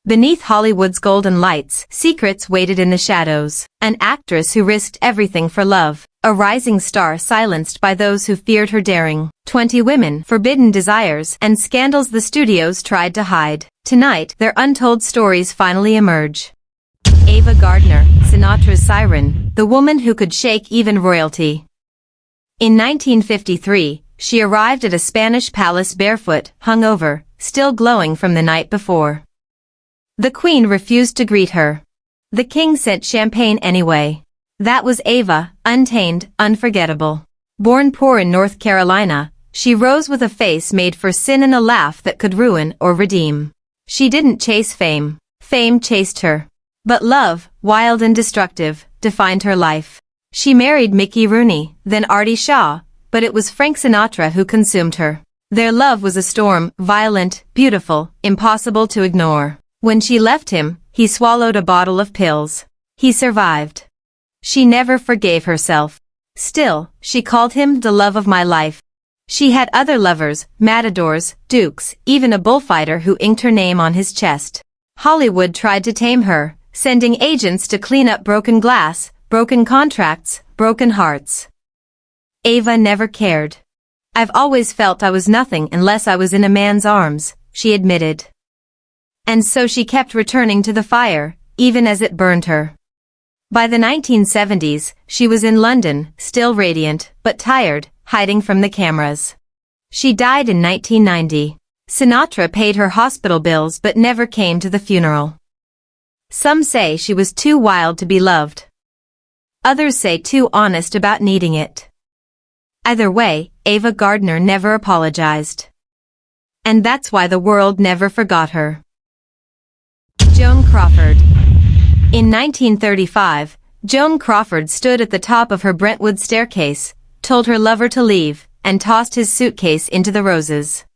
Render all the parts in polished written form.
Beneath Hollywood's golden lights, secrets waited in the shadows. An actress who risked everything for love. A rising star silenced by those who feared her daring. 20 women, forbidden desires, and scandals the studios tried to hide. Tonight, their untold stories finally emerge. Ava Gardner, Sinatra's siren, the woman who could shake even royalty. In 1953, she arrived at a Spanish palace barefoot, hungover, still glowing from the night before. The queen refused to greet her. The king sent champagne anyway. That was Ava, untamed, unforgettable. Born poor in North Carolina, she rose with a face made for sin and a laugh that could ruin or redeem. She didn't chase fame. Fame chased her. But love, wild and destructive, defined her life. She married Mickey Rooney, then Artie Shaw, but it was Frank Sinatra who consumed her. Their love was a storm, violent, beautiful, impossible to ignore. When she left him, he swallowed a bottle of pills. He survived. She never forgave herself. Still, she called him the love of my life. She had other lovers, matadors, dukes, even a bullfighter who inked her name on his chest. Hollywood tried to tame her, sending agents to clean up broken glass, broken contracts, broken hearts. Ava never cared. I've always felt I was nothing unless I was in a man's arms, she admitted. And so she kept returning to the fire, even as it burned her. By the 1970s, she was in London, still radiant, but tired, hiding from the cameras. She died in 1990. Sinatra paid her hospital bills but never came to the funeral. Some say she was too wild to be loved. Others say too honest about needing it. Either way, Ava Gardner never apologized. And that's why the world never forgot her. Joan Crawford. In 1935, Joan Crawford stood at the top of her Brentwood staircase, told her lover to leave, and tossed his suitcase into the roses.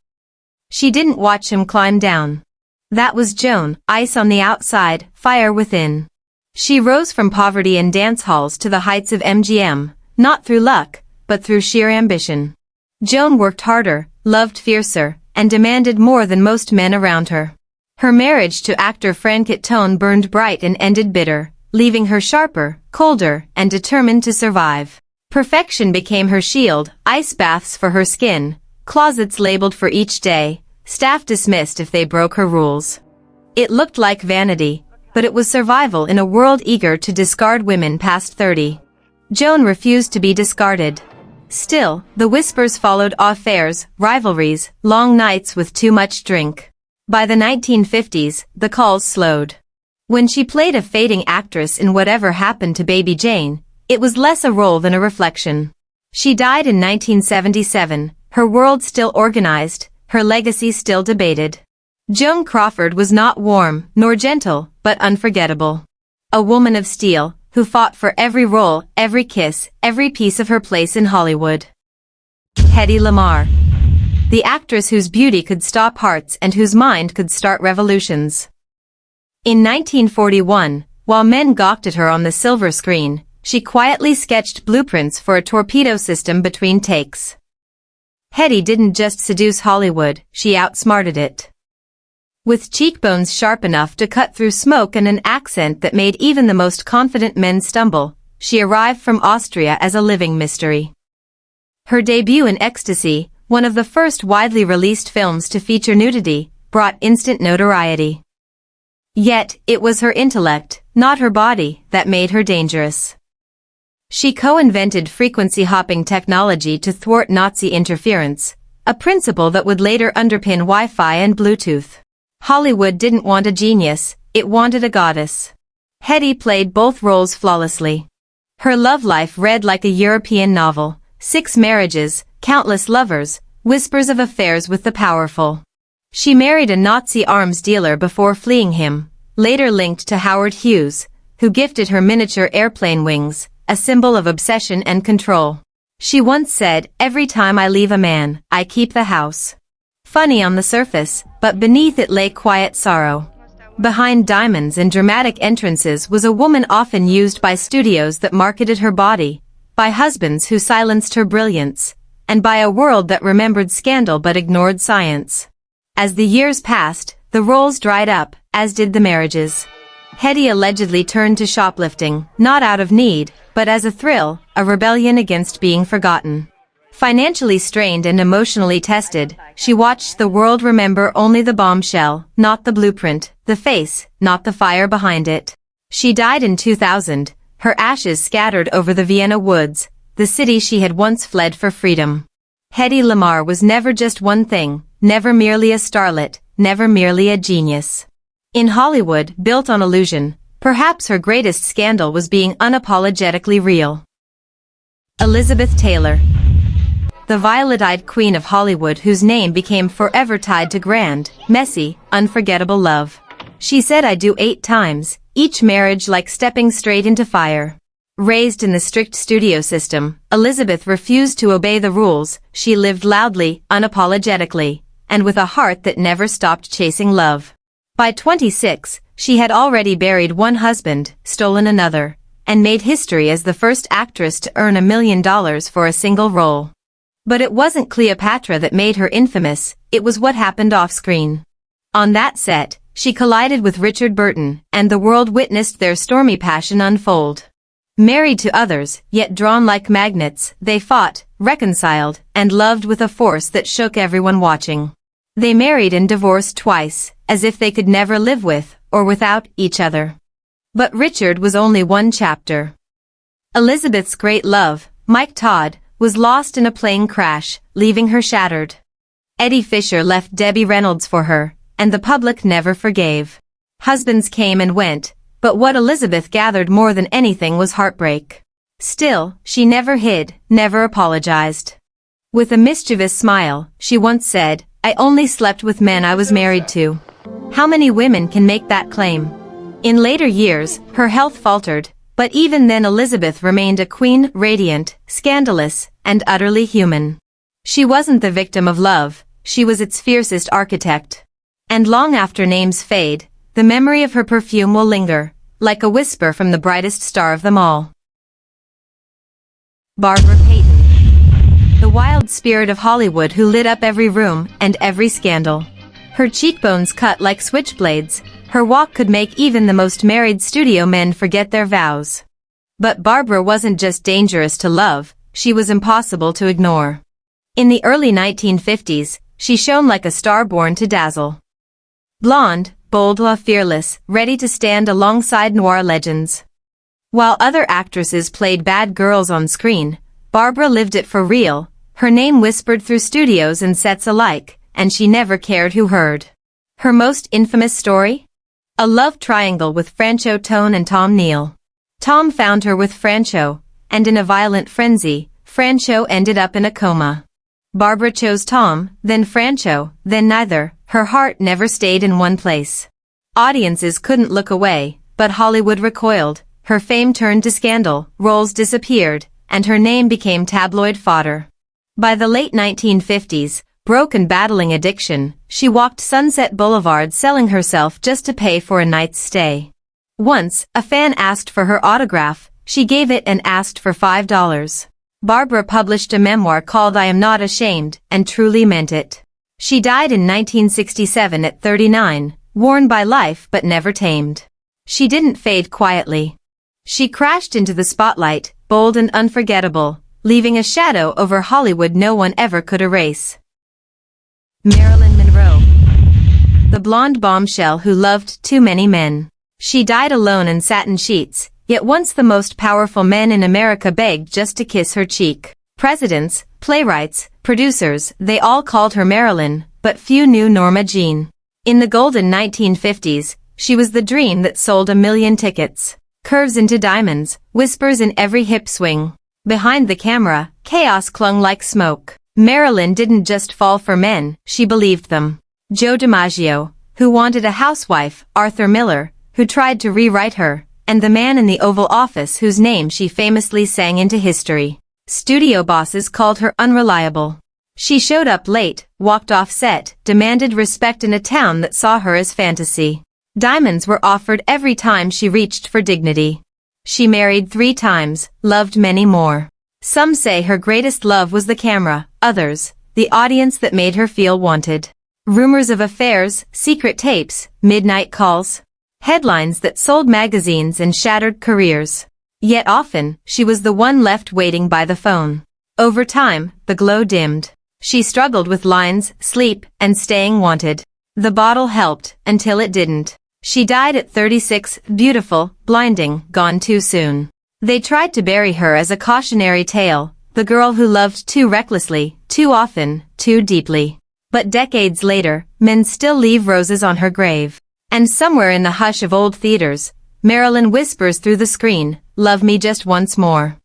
She didn't watch him climb down. That was Joan, ice on the outside, fire within. She rose from poverty and dance halls to the heights of MGM, not through luck, but through sheer ambition. Joan worked harder, loved fiercer, and demanded more than most men around her. Her marriage to actor Frank Tone burned bright and ended bitter, leaving her sharper, colder, and determined to survive. Perfection became her shield, ice baths for her skin, closets labeled for each day, staff dismissed if they broke her rules. It looked like vanity, but it was survival in a world eager to discard women past 30. Joan refused to be discarded. Still, the whispers followed affairs, rivalries, long nights with too much drink. By the 1950s, the calls slowed. When she played a fading actress in Whatever Happened to Baby Jane, it was less a role than a reflection. She died in 1977, her world still organized, her legacy still debated. Joan Crawford was not warm, nor gentle, but unforgettable. A woman of steel, who fought for every role, every kiss, every piece of her place in Hollywood. Hedy Lamarr. The actress whose beauty could stop hearts and whose mind could start revolutions. In 1941, while men gawked at her on the silver screen, she quietly sketched blueprints for a torpedo system between takes. Hedy didn't just seduce Hollywood, she outsmarted it. With cheekbones sharp enough to cut through smoke and an accent that made even the most confident men stumble, she arrived from Austria as a living mystery. Her debut in Ecstasy, one of the first widely released films to feature nudity, brought instant notoriety. Yet, it was her intellect, not her body, that made her dangerous. She co-invented frequency-hopping technology to thwart Nazi interference, a principle that would later underpin Wi-Fi and Bluetooth. Hollywood didn't want a genius, it wanted a goddess. Hedy played both roles flawlessly. Her love life read like a European novel, 6 marriages, countless lovers, whispers of affairs with the powerful. She married a Nazi arms dealer before fleeing him, later linked to Howard Hughes, who gifted her miniature airplane wings, a symbol of obsession and control. She once said, "Every time I leave a man, I keep the house." Funny on the surface, but beneath it lay quiet sorrow. Behind diamonds and dramatic entrances was a woman often used by studios that marketed her body, by husbands who silenced her brilliance, and by a world that remembered scandal but ignored science. As the years passed, the roles dried up, as did the marriages. Hetty allegedly turned to shoplifting, not out of need, but as a thrill, a rebellion against being forgotten. Financially strained and emotionally tested, she watched the world remember only the bombshell, not the blueprint, the face, not the fire behind it. She died in 2000, her ashes scattered over the Vienna woods, the city she had once fled for freedom. Hedy Lamarr was never just one thing, never merely a starlet, never merely a genius. In Hollywood, built on illusion, perhaps her greatest scandal was being unapologetically real. Elizabeth Taylor. The violet-eyed queen of Hollywood whose name became forever tied to grand, messy, unforgettable love. She said I do 8 times, each marriage like stepping straight into fire. Raised in the strict studio system, Elizabeth refused to obey the rules. She lived loudly, unapologetically, and with a heart that never stopped chasing love. By 26, she had already buried one husband, stolen another, and made history as the first actress to earn $1 million for a single role. But it wasn't Cleopatra that made her infamous, it was what happened off-screen. On that set, she collided with Richard Burton, and the world witnessed their stormy passion unfold. Married to others, yet drawn like magnets, they fought, reconciled, and loved with a force that shook everyone watching. They married and divorced twice, as if they could never live with, or without, each other. But Richard was only one chapter. Elizabeth's great love, Mike Todd, was lost in a plane crash, leaving her shattered. Eddie Fisher left Debbie Reynolds for her, and the public never forgave. Husbands came and went, but what Elizabeth gathered more than anything was heartbreak. Still, she never hid, never apologized. With a mischievous smile, she once said, "I only slept with men I was married to." How many women can make that claim? In later years, her health faltered, but even then Elizabeth remained a queen, radiant, scandalous, and utterly human. She wasn't the victim of love, she was its fiercest architect. And long after names fade, the memory of her perfume will linger, like a whisper from the brightest star of them all. Barbara Payton. The wild spirit of Hollywood who lit up every room and every scandal. Her cheekbones cut like switchblades, her walk could make even the most married studio men forget their vows. But Barbara wasn't just dangerous to love, she was impossible to ignore. In the early 1950s, she shone like a star born to dazzle. Blonde, bold, fearless, ready to stand alongside noir legends. While other actresses played bad girls on screen, Barbara lived it for real, her name whispered through studios and sets alike, and she never cared who heard. Her most infamous story? A love triangle with Francho Tone and Tom Neal. Tom found her with Francho, and in a violent frenzy, Francho ended up in a coma. Barbara chose Tom, then Francho, then neither. Her heart never stayed in one place. Audiences couldn't look away, but Hollywood recoiled, her fame turned to scandal, roles disappeared, and her name became tabloid fodder. By the late 1950s, broke and battling addiction, she walked Sunset Boulevard selling herself just to pay for a night's stay. Once, a fan asked for her autograph, she gave it and asked for $5. Barbara published a memoir called I Am Not Ashamed, and truly meant it. She died in 1967 at 39, worn by life but never tamed. She didn't fade quietly. She crashed into the spotlight, bold and unforgettable, leaving a shadow over Hollywood no one ever could erase. Marilyn Monroe. The blonde bombshell who loved too many men. She died alone in satin sheets, yet once the most powerful men in America begged just to kiss her cheek. Presidents, playwrights, producers, they all called her Marilyn, but few knew Norma Jean. In the golden 1950s, she was the dream that sold 1 million tickets. Curves into diamonds, whispers in every hip swing. Behind the camera, chaos clung like smoke. Marilyn didn't just fall for men, she believed them. Joe DiMaggio, who wanted a housewife, Arthur Miller, who tried to rewrite her, and the man in the Oval Office whose name she famously sang into history. Studio bosses called her unreliable. She showed up late, walked off set, demanded respect in a town that saw her as fantasy. Diamonds were offered every time she reached for dignity. She married 3 times, loved many more. Some say her greatest love was the camera, others, the audience that made her feel wanted. Rumors of affairs, secret tapes, midnight calls. Headlines that sold magazines and shattered careers. Yet often, she was the one left waiting by the phone. Over time, the glow dimmed. She struggled with lines, sleep, and staying wanted. The bottle helped, until it didn't. She died at 36, beautiful, blinding, gone too soon. They tried to bury her as a cautionary tale, the girl who loved too recklessly, too often, too deeply. But decades later, men still leave roses on her grave. And somewhere in the hush of old theaters, Marilyn whispers through the screen, "Love me just once more."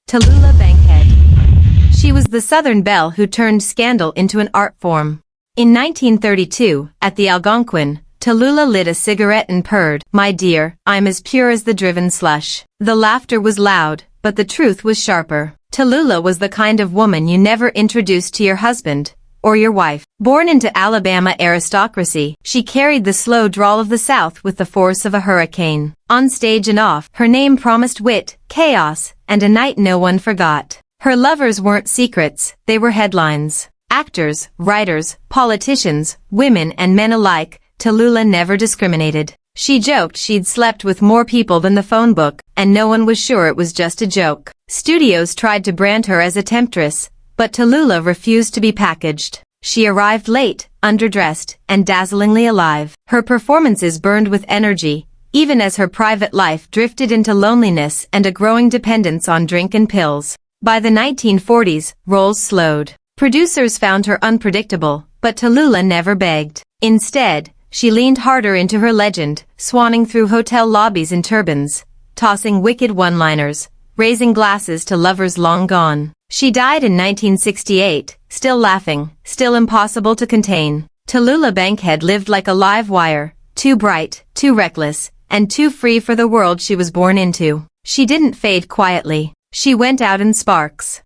Tallulah Bankhead. She was the Southern belle who turned scandal into an art form. In 1932, at the Algonquin, Tallulah lit a cigarette and purred, "My dear, I'm as pure as the driven slush." The laughter was loud, but the truth was sharper. Tallulah was the kind of woman you never introduced to your husband, or your wife. Born into Alabama aristocracy, she carried the slow drawl of the South with the force of a hurricane. On stage and off, her name promised wit, chaos, and a night no one forgot. Her lovers weren't secrets, they were headlines. Actors, writers, politicians, women and men alike, Tallulah never discriminated. She joked she'd slept with more people than the phone book, and no one was sure it was just a joke. Studios tried to brand her as a temptress, but Tallulah refused to be packaged. She arrived late, underdressed, and dazzlingly alive. Her performances burned with energy, even as her private life drifted into loneliness and a growing dependence on drink and pills. By the 1940s, roles slowed. Producers found her unpredictable, but Tallulah never begged. Instead, she leaned harder into her legend, swanning through hotel lobbies in turbans, tossing wicked one-liners, raising glasses to lovers long gone. She died in 1968, still laughing, still impossible to contain. Tallulah Bankhead lived like a live wire, too bright, too reckless, and too free for the world she was born into. She didn't fade quietly. She went out in sparks.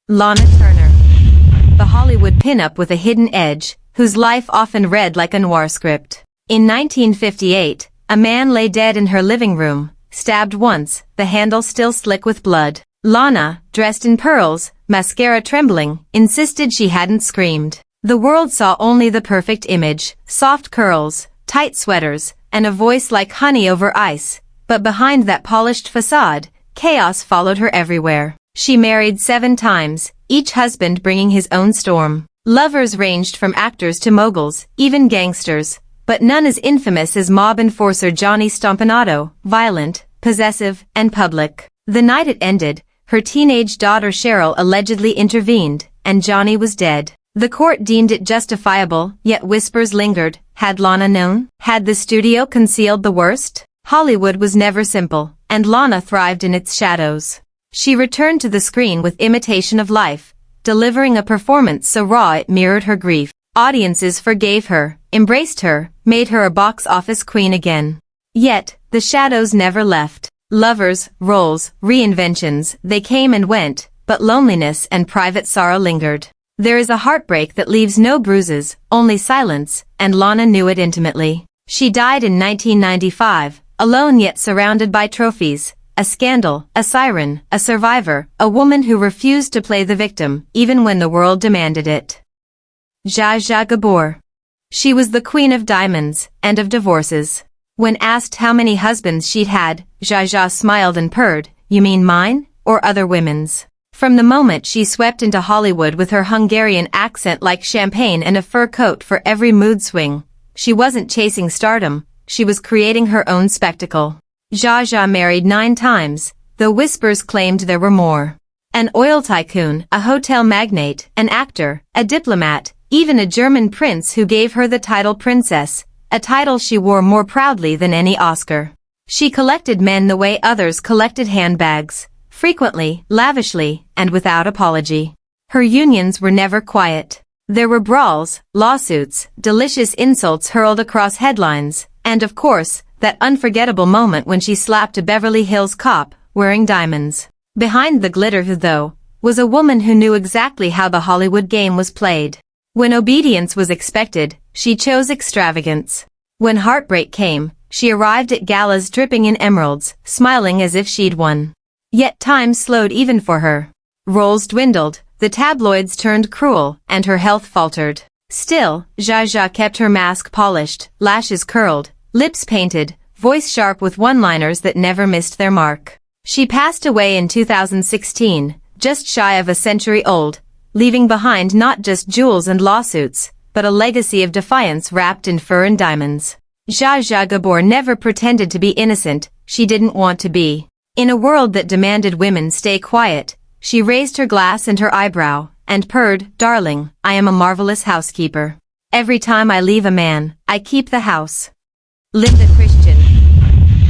Lana Turner. The Hollywood pinup with a hidden edge, whose life often read like a noir script. In 1958, a man lay dead in her living room, stabbed once, the handle still slick with blood. Lana, dressed in pearls, mascara trembling, insisted she hadn't screamed. The world saw only the perfect image, soft curls, tight sweaters, and a voice like honey over ice. But behind that polished facade, chaos followed her everywhere. She married 7 times, each husband bringing his own storm. Lovers ranged from actors to moguls, even gangsters, but none as infamous as mob enforcer Johnny Stompanato, violent, possessive, and public. The night it ended, her teenage daughter Cheryl allegedly intervened, and Johnny was dead. The court deemed it justifiable, yet whispers lingered. Had Lana known? Had the studio concealed the worst? Hollywood was never simple, and Lana thrived in its shadows. She returned to the screen with imitation of life, delivering a performance so raw it mirrored her grief. Audiences forgave her, embraced her, made her a box office queen again. Yet, the shadows never left. Lovers, roles, reinventions, they came and went, but loneliness and private sorrow lingered. There is a heartbreak that leaves no bruises, only silence, and Lana knew it intimately. She died in 1995, alone yet surrounded by trophies. A scandal, a siren, a survivor, a woman who refused to play the victim, even when the world demanded it. Zsa Zsa Gabor. She was the queen of diamonds, and of divorces. When asked how many husbands she'd had, Zsa Zsa smiled and purred, "You mean mine, or other women's?" From the moment she swept into Hollywood with her Hungarian accent like champagne and a fur coat for every mood swing, she wasn't chasing stardom, she was creating her own spectacle. Zsa Zsa married 9 times, though whispers claimed there were more. An oil tycoon, a hotel magnate, an actor, a diplomat, even a German prince who gave her the title princess, a title she wore more proudly than any Oscar. She collected men the way others collected handbags, frequently, lavishly, and without apology. Her unions were never quiet. There were brawls, lawsuits, delicious insults hurled across headlines, and of course, that unforgettable moment when she slapped a Beverly Hills cop, wearing diamonds. Behind the glitter, though, was a woman who knew exactly how the Hollywood game was played. When obedience was expected, she chose extravagance. When heartbreak came, she arrived at galas dripping in emeralds, smiling as if she'd won. Yet time slowed even for her. Roles dwindled, the tabloids turned cruel, and her health faltered. Still, Zsa Zsa kept her mask polished, lashes curled, lips painted, voice sharp with one-liners that never missed their mark. She passed away in 2016, just shy of a century old, leaving behind not just jewels and lawsuits, but a legacy of defiance wrapped in fur and diamonds. Zsa Zsa Gabor never pretended to be innocent, she didn't want to be. In a world that demanded women stay quiet, she raised her glass and her eyebrow, and purred, "Darling, I am a marvelous housekeeper. Every time I leave a man, I keep the house." Linda Christian.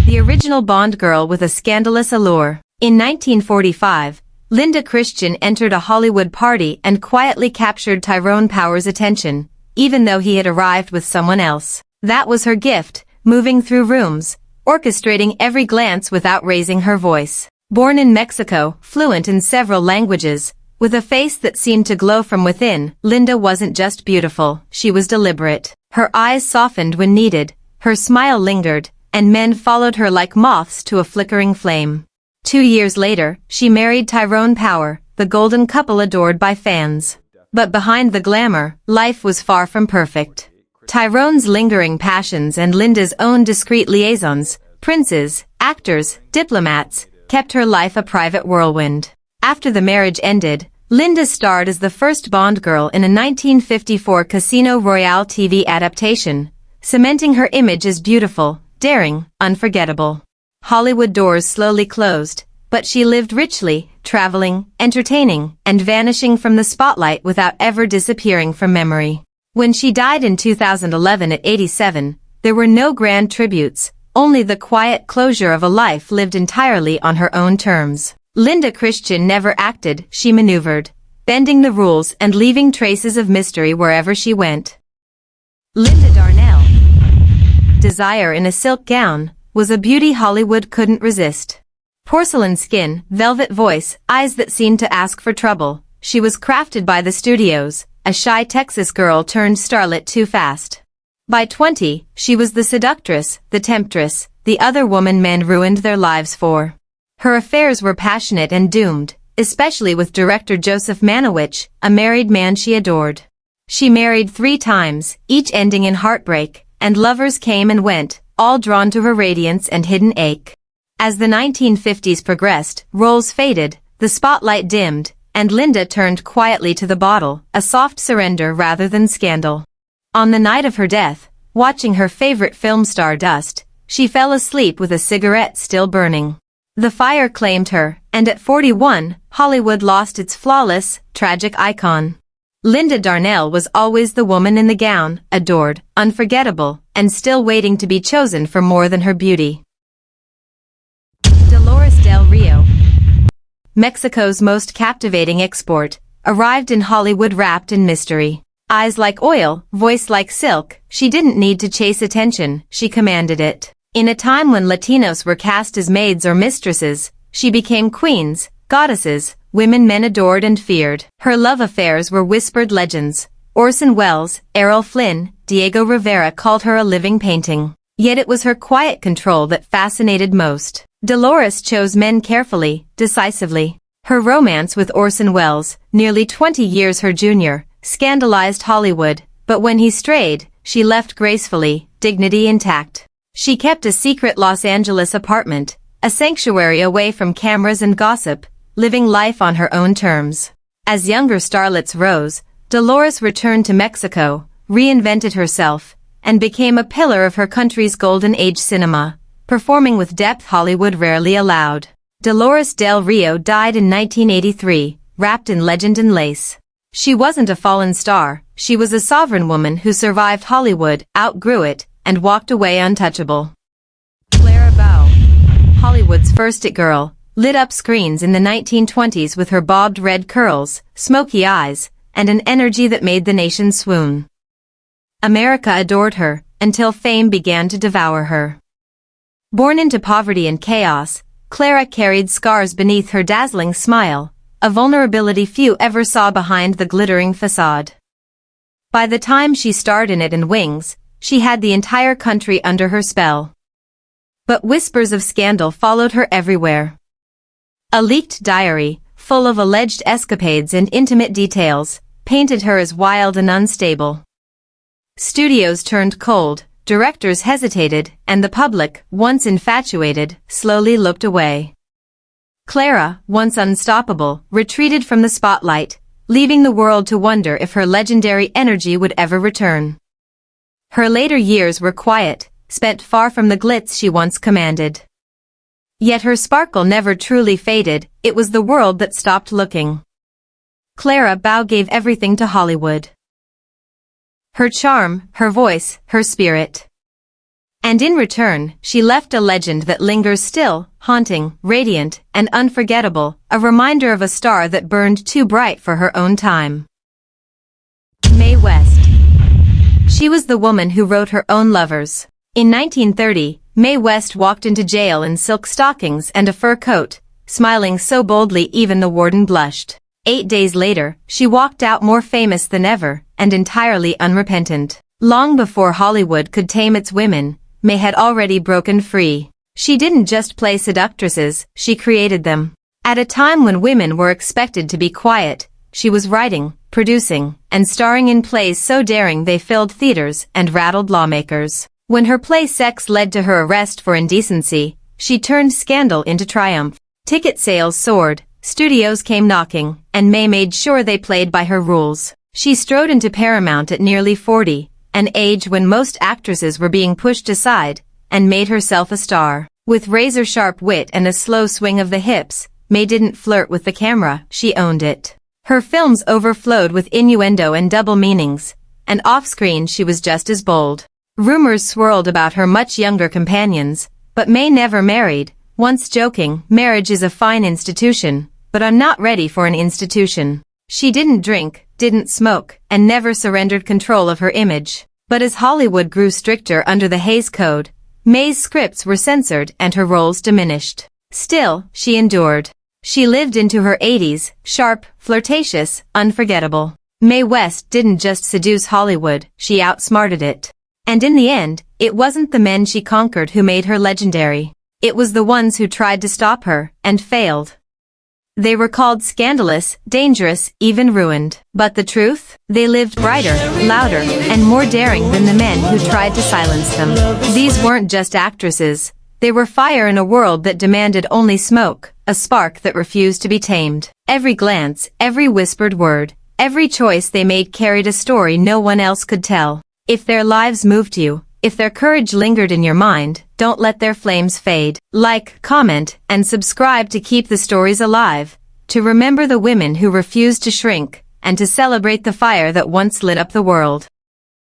The original Bond girl with a scandalous allure. In 1945, Linda Christian entered a Hollywood party and quietly captured Tyrone Power's attention, even though he had arrived with someone else. That was her gift, moving through rooms, orchestrating every glance without raising her voice. Born in Mexico, fluent in several languages, with a face that seemed to glow from within, Linda wasn't just beautiful, she was deliberate. Her eyes softened when needed, her smile lingered, and men followed her like moths to a flickering flame. 2 years later, she married Tyrone Power, the golden couple adored by fans. But behind the glamour, life was far from perfect. Tyrone's lingering passions and Linda's own discreet liaisons, princes, actors, diplomats, kept her life a private whirlwind. After the marriage ended, Linda starred as the first Bond girl in a 1954 Casino Royale TV adaptation, cementing her image as beautiful, daring, unforgettable. Hollywood doors slowly closed, but she lived richly, traveling, entertaining, and vanishing from the spotlight without ever disappearing from memory. When she died in 2011 at 87, there were no grand tributes, only the quiet closure of a life lived entirely on her own terms. Linda Christian never acted, she maneuvered, bending the rules and leaving traces of mystery wherever she went. Linda Darnell. Desire in a silk gown, was a beauty Hollywood couldn't resist. Porcelain skin, velvet voice, eyes that seemed to ask for trouble, she was crafted by the studios, a shy Texas girl turned starlet too fast. By 20, she was the seductress, the temptress, the other woman men ruined their lives for. Her affairs were passionate and doomed, especially with director Joseph Manowich, a married man she adored. She married 3 times, each ending in heartbreak, and lovers came and went, all drawn to her radiance and hidden ache. As the 1950s progressed, roles faded, the spotlight dimmed, and Linda turned quietly to the bottle, a soft surrender rather than scandal. On the night of her death, watching her favorite film Stardust, she fell asleep with a cigarette still burning. The fire claimed her, and at 41, Hollywood lost its flawless, tragic icon. Linda Darnell was always the woman in the gown, adored, unforgettable, and still waiting to be chosen for more than her beauty. Dolores Del Rio. Mexico's most captivating export, arrived in Hollywood wrapped in mystery. Eyes like oil, voice like silk, she didn't need to chase attention, she commanded it. In a time when Latinos were cast as maids or mistresses, she became queens, goddesses, women men adored and feared. Her love affairs were whispered legends. Orson Welles, Errol Flynn, Diego Rivera called her a living painting. Yet it was her quiet control that fascinated most. Dolores chose men carefully, decisively. Her romance with Orson Welles, nearly 20 years her junior, scandalized Hollywood, but when he strayed, she left gracefully, dignity intact. She kept a secret Los Angeles apartment, a sanctuary away from cameras and gossip, living life on her own terms. As younger starlets rose, Dolores returned to Mexico, reinvented herself, and became a pillar of her country's golden age cinema, performing with depth Hollywood rarely allowed. Dolores Del Rio died in 1983, wrapped in legend and lace. She wasn't a fallen star, she was a sovereign woman who survived Hollywood, outgrew it, and walked away untouchable. Clara Bow. Hollywood's first it girl, lit up screens in the 1920s with her bobbed red curls, smoky eyes, and an energy that made the nation swoon. America adored her, until fame began to devour her. Born into poverty and chaos, Clara carried scars beneath her dazzling smile, a vulnerability few ever saw behind the glittering facade. By the time she starred in It and Wings, she had the entire country under her spell. But whispers of scandal followed her everywhere. A leaked diary, full of alleged escapades and intimate details, painted her as wild and unstable. Studios turned cold, directors hesitated, and the public, once infatuated, slowly looked away. Clara, once unstoppable, retreated from the spotlight, leaving the world to wonder if her legendary energy would ever return. Her later years were quiet, spent far from the glitz she once commanded. Yet her sparkle never truly faded, it was the world that stopped looking. Clara Bow gave everything to Hollywood. Her charm, her voice, her spirit. And in return, she left a legend that lingers still, haunting, radiant, and unforgettable, a reminder of a star that burned too bright for her own time. Mae West. She was the woman who wrote her own lovers. In 1930, Mae West walked into jail in silk stockings and a fur coat, smiling so boldly even the warden blushed. 8 days later, she walked out more famous than ever, and entirely unrepentant. Long before Hollywood could tame its women, Mae had already broken free. She didn't just play seductresses, she created them. At a time when women were expected to be quiet, she was writing, producing, and starring in plays so daring they filled theaters and rattled lawmakers. When her play Sex led to her arrest for indecency, she turned scandal into triumph. Ticket sales soared, studios came knocking, and Mae made sure they played by her rules. She strode into Paramount at nearly 40, an age when most actresses were being pushed aside, and made herself a star. With razor-sharp wit and a slow swing of the hips, Mae didn't flirt with the camera, she owned it. Her films overflowed with innuendo and double meanings, and off-screen she was just as bold. Rumors swirled about her much younger companions, but Mae never married, once joking, "Marriage is a fine institution, but I'm not ready for an institution." She didn't drink, didn't smoke, and never surrendered control of her image. But as Hollywood grew stricter under the Hays Code, Mae's scripts were censored and her roles diminished. Still, she endured. She lived into her 80s, sharp, flirtatious, unforgettable. Mae West didn't just seduce Hollywood, she outsmarted it. And in the end, it wasn't the men she conquered who made her legendary. It was the ones who tried to stop her, and failed. They were called scandalous, dangerous, even ruined. But the truth? They lived brighter, louder, and more daring than the men who tried to silence them. These weren't just actresses. They were fire in a world that demanded only smoke, a spark that refused to be tamed. Every glance, every whispered word, every choice they made carried a story no one else could tell. If their lives moved you, if their courage lingered in your mind, don't let their flames fade. Like, comment, and subscribe to keep the stories alive, to remember the women who refused to shrink, and to celebrate the fire that once lit up the world.